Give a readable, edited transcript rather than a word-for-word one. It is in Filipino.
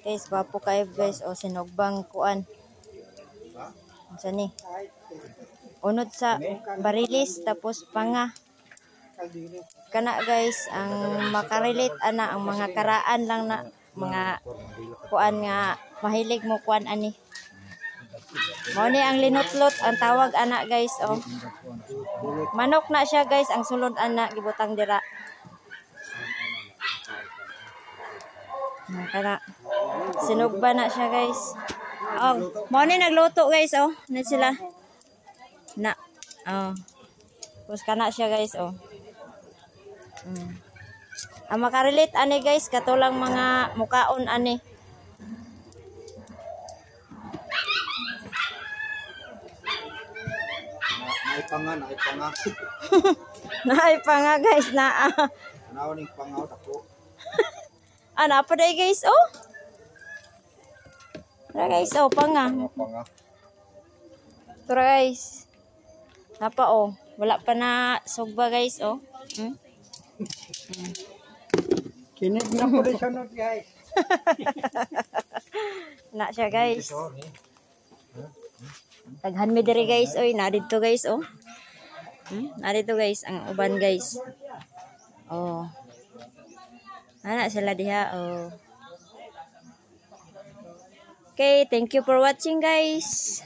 Guys, gwapo kayo guys. O, sinugbang kuan. Ano ni? Unod sa barilis, tapos panga. Kana guys, ang makarelate ana, ang mga karaan lang na mga kuan nga mahilig mo kuan ani. Mao ni ang linutlot ang tawag ana guys. Oh. Manok na siya guys, ang sulod ana gibutang dira. Kana sinugba na siya guys. Oh, mao ni nagluto guys. Oh, na sila na. Oh. Tapos kana siya guys. Oh. Ang makarelate ani guys, katulang mga mukaon ani. Naipanga. Naipanga guys na. Naoning pangaw ako. Ana pa day guys, oh. Tara guys, oh, panga. Tara guys. Napa oh, wala pa na sugba guys, oh. Kinig na po rin sunod guys. Na siya guys. Taghan mi diri guys, oy, na dito guys, oh. Na dito guys, ang uban guys. Oh. Ana sila diha, oh. Okay, thank you for watching guys.